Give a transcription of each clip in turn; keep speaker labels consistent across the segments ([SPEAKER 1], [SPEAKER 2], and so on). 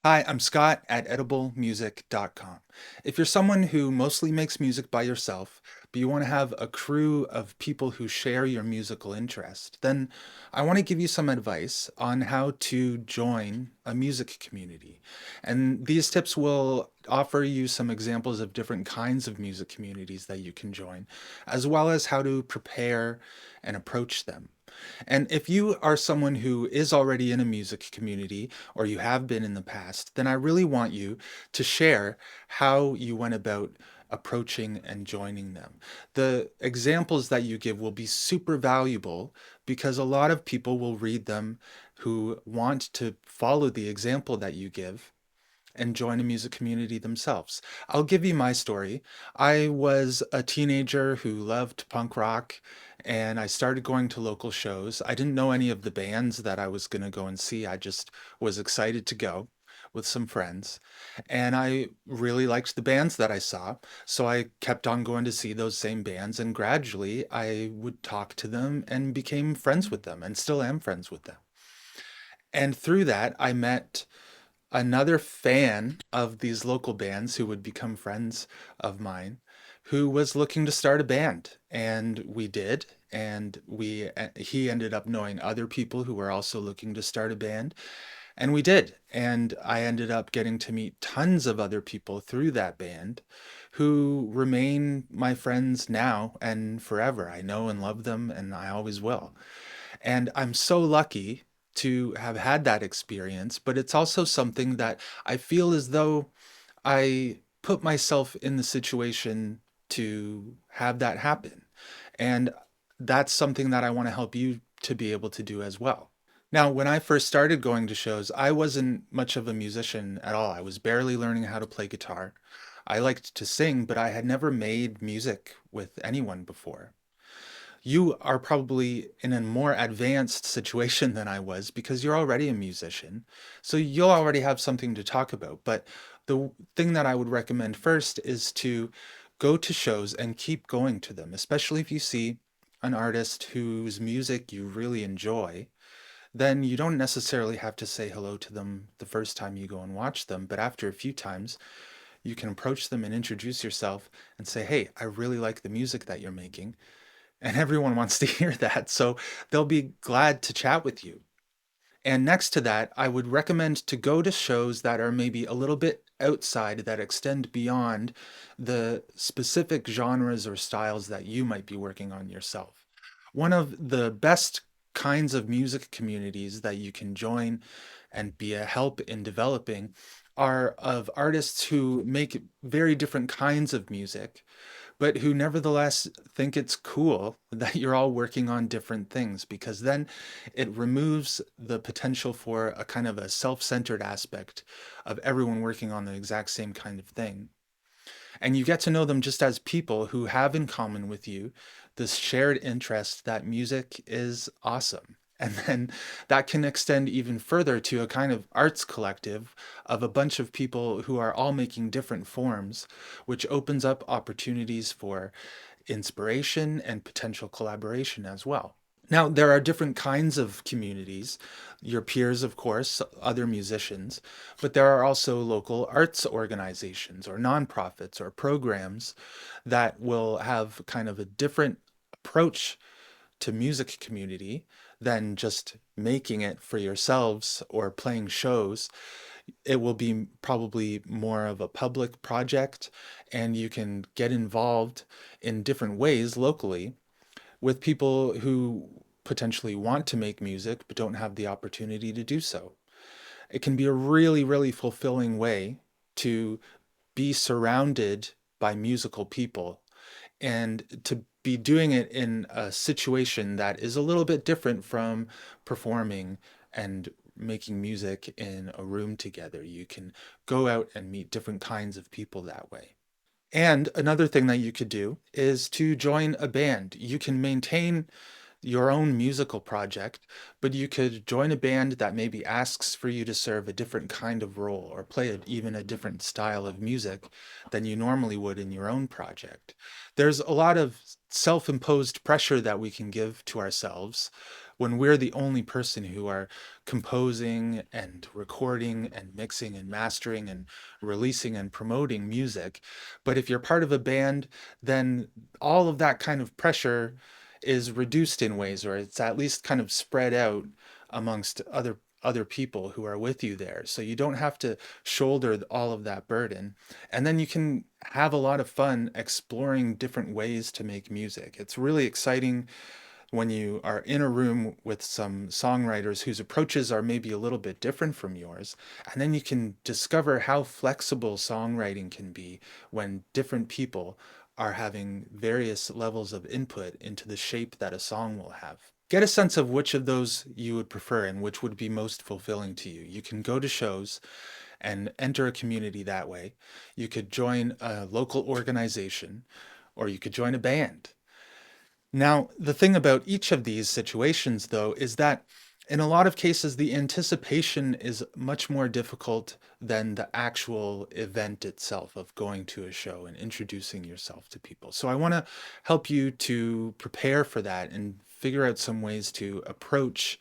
[SPEAKER 1] Hi, I'm Scott at ediblemusic.com. If you're someone who mostly makes music by yourself, but you want to have a crew of people who share your musical interest, then I want to give you some advice on how to join a music community. And these tips will offer you some examples of different kinds of music communities that you can join, as well as how to prepare and approach them. And if you are someone who is already in a music community or you have been in the past, then I really want you to share how you went about approaching and joining them. The examples that you give will be super valuable because a lot of people will read them who want to follow the example that you give and join a music community themselves. I'll give you my story. I was a teenager who loved punk rock and I started going to local shows. I didn't know any of the bands that I was going to go and see. I just was excited to go with some friends. And I really liked the bands that I saw. So I kept on going to see those same bands and gradually I would talk to them and became friends with them and still am friends with them. And through that, I met another fan of these local bands who would become friends of mine who was looking to start a band, and we did. And we he ended up knowing other people who were also looking to start a band, and we did. And I ended up getting to meet tons of other people through that band who remain my friends now and forever. I know and love them and I always will. And I'm so lucky to have had that experience, but it's also something that I feel as though I put myself in the situation to have that happen. And that's something that I want to help you to be able to do as well. Now, when I first started going to shows, I wasn't much of a musician at all. I was barely learning how to play guitar. I liked to sing, but I had never made music with anyone before. You are probably in a more advanced situation than I was because you're already a musician. So you'll already have something to talk about. But the thing that I would recommend first is to go to shows and keep going to them, especially if you see an artist whose music you really enjoy. Then you don't necessarily have to say hello to them the first time you go and watch them, but after a few times, you can approach them and introduce yourself and say, "Hey, I really like the music that you're making." And everyone wants to hear that. So they'll be glad to chat with you. And next to that, I would recommend to go to shows that are maybe a little bit outside, that extend beyond the specific genres or styles that you might be working on yourself. One of the best kinds of music communities that you can join and be a help in developing are of artists who make very different kinds of music, but who nevertheless think it's cool that you're all working on different things because then it removes the potential for a kind of a self-centered aspect of everyone working on the exact same kind of thing. And you get to know them just as people who have in common with you this shared interest that music is awesome. And then that can extend even further to a kind of arts collective of a bunch of people who are all making different forms, which opens up opportunities for inspiration and potential collaboration as well. Now, there are different kinds of communities, your peers, of course, other musicians, but there are also local arts organizations or nonprofits or programs that will have kind of a different approach to music community than just making it for yourselves or playing shows. It will be probably more of a public project, and you can get involved in different ways locally with people who potentially want to make music but don't have the opportunity to do so. It can be a really, really fulfilling way to be surrounded by musical people and to be doing it in a situation that is a little bit different from performing and making music in a room together. You can go out and meet different kinds of people that way. And another thing that you could do is to join a band. You can maintain your own musical project, but you could join a band that maybe asks for you to serve a different kind of role or play even a different style of music than you normally would in your own project. There's a lot of self-imposed pressure that we can give to ourselves when we're the only person who are composing and recording and mixing and mastering and releasing and promoting music. But if you're part of a band, then all of that kind of pressure is reduced in ways, or it's at least kind of spread out amongst other people who are with you there. So you don't have to shoulder all of that burden. And then you can have a lot of fun exploring different ways to make music. It's really exciting when you are in a room with some songwriters whose approaches are maybe a little bit different from yours. And then you can discover how flexible songwriting can be when different people are having various levels of input into the shape that a song will have. Get a sense of which of those you would prefer and which would be most fulfilling to you. You can go to shows and enter a community that way. You could join a local organization, or you could join a band. Now, the thing about each of these situations, though, is that in a lot of cases, the anticipation is much more difficult than the actual event itself of going to a show and introducing yourself to people. So I want to help you to prepare for that and figure out some ways to approach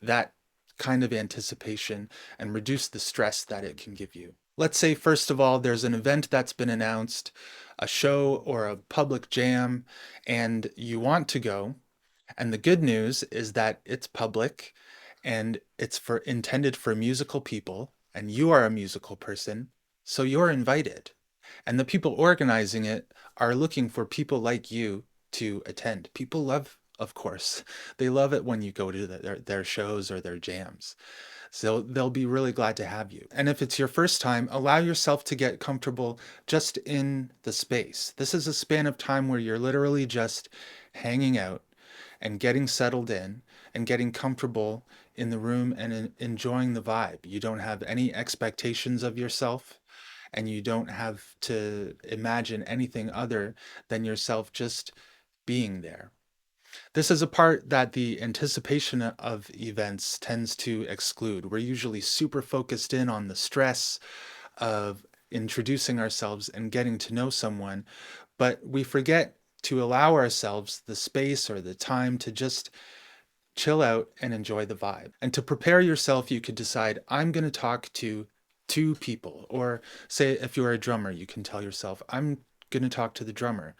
[SPEAKER 1] that kind of anticipation and reduce the stress that it can give you. Let's say, first of all, there's an event that's been announced, a show or a public jam, and you want to go. And the good news is that it's public and it's for intended for musical people, and you are a musical person, so you're invited. And the people organizing it are looking for people like you to attend. People love, of course, they love it when you go to their shows or their jams. So they'll be really glad to have you. And if it's your first time, allow yourself to get comfortable just in the space. This is a span of time where you're literally just hanging out and getting settled in and getting comfortable in the room and enjoying the vibe. You don't have any expectations of yourself, and you don't have to imagine anything other than yourself just being there. This is a part that the anticipation of events tends to exclude. We're usually super focused in on the stress of introducing ourselves and getting to know someone, but we forget to allow ourselves the space or the time to just chill out and enjoy the vibe. And to prepare yourself, you could decide, I'm going to talk to two people. Or say, if you're a drummer, you can tell yourself, I'm going to talk to the drummer.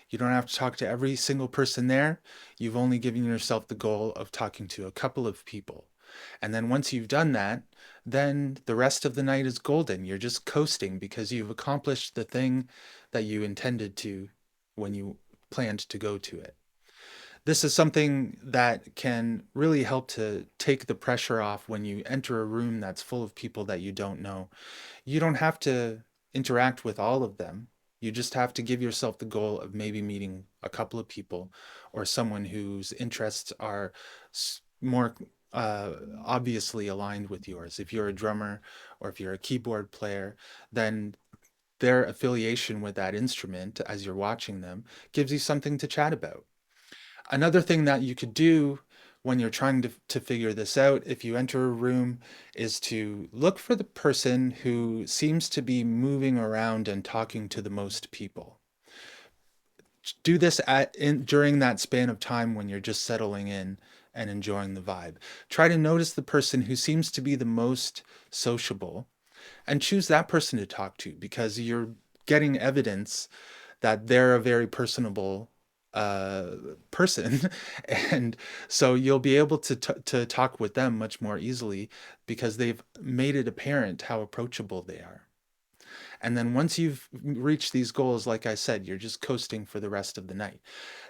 [SPEAKER 1] You don't have to talk to every single person there. You've only given yourself the goal of talking to a couple of people. And then once you've done that, then the rest of the night is golden. You're just coasting because you've accomplished the thing that you intended to when you planned to go to it. This is something that can really help to take the pressure off when you enter a room that's full of people that you don't know. You don't have to interact with all of them. You just have to give yourself the goal of maybe meeting a couple of people or someone whose interests are more obviously aligned with yours. If you're a drummer or if you're a keyboard player, then their affiliation with that instrument as you're watching them gives you something to chat about. Another thing that you could do when you're trying to figure this out, if you enter a room, is to look for the person who seems to be moving around and talking to the most people. Do this during that span of time when you're just settling in and enjoying the vibe. Try to notice the person who seems to be the most sociable and choose that person to talk to, because you're getting evidence that they're a very personable person, and so you'll be able to talk with them much more easily because they've made it apparent how approachable they are. And then once you've reached these goals, like I said, you're just coasting for the rest of the night.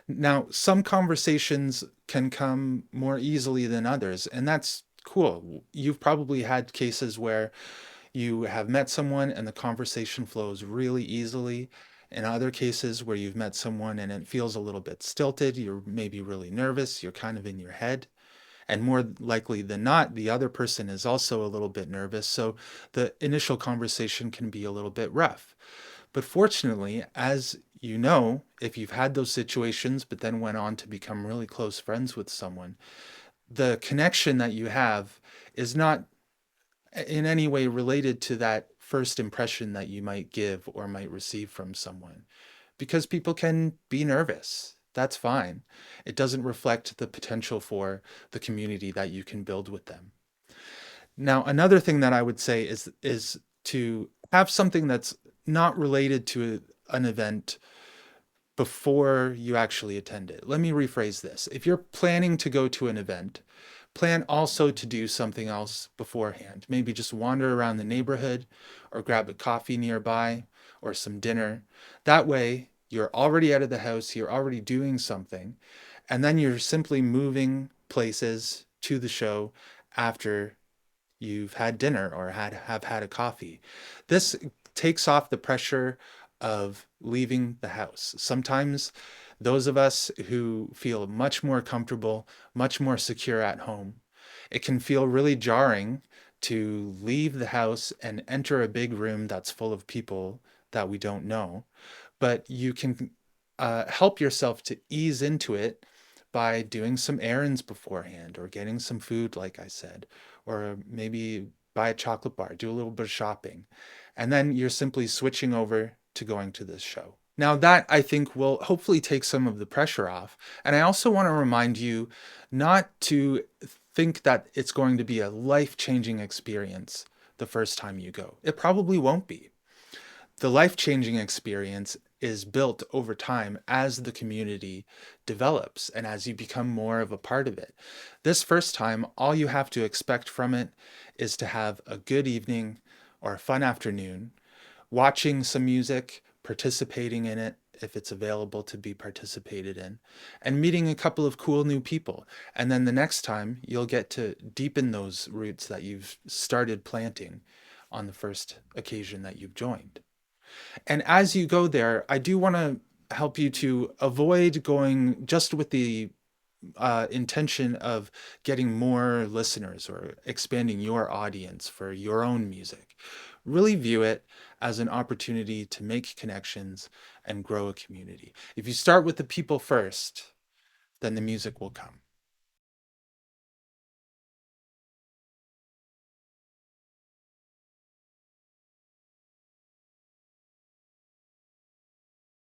[SPEAKER 1] Now, some conversations can come more easily than others, and that's cool. You've probably had cases where you have met someone and the conversation flows really easily. In other cases where you've met someone and it feels a little bit stilted, you're maybe really nervous, you're kind of in your head. And more likely than not, the other person is also a little bit nervous. So the initial conversation can be a little bit rough. But fortunately, as you know, if you've had those situations, but then went on to become really close friends with someone, the connection that you have is not in any way related to that first impression that you might give or might receive from someone, because people can be nervous. That's fine. It doesn't reflect the potential for the community that you can build with them. Now, another thing that I would say is to have something that's not related to an event before you actually attend it. Let me rephrase this. If you're planning to go to an event, plan also to do something else beforehand. Maybe just wander around the neighborhood or grab a coffee nearby or some dinner. That way, you're already out of the house, you're already doing something, and then you're simply moving places to the show after you've had dinner or have had a coffee. This takes off the pressure of leaving the house. Sometimes those of us who feel much more comfortable, much more secure at home, it can feel really jarring to leave the house and enter a big room that's full of people that we don't know. But you can help yourself to ease into it by doing some errands beforehand or getting some food, like I said, or maybe buy a chocolate bar, do a little bit of shopping. And then you're simply switching over to going to this show. Now, that I think will hopefully take some of the pressure off. And I also want to remind you not to think that it's going to be a life changing experience the first time you go. It probably won't be. The life-changing experience is built over time as the community develops and as you become more of a part of it. This first time, all you have to expect from it is to have a good evening or a fun afternoon, watching some music, participating in it if it's available to be participated in, and meeting a couple of cool new people. And then the next time, you'll get to deepen those roots that you've started planting on the first occasion that you've joined. And as you go there, I do want to help you to avoid going just with the intention of getting more listeners or expanding your audience for your own music. Really view it as an opportunity to make connections and grow a community. If you start with the people first, then the music will come.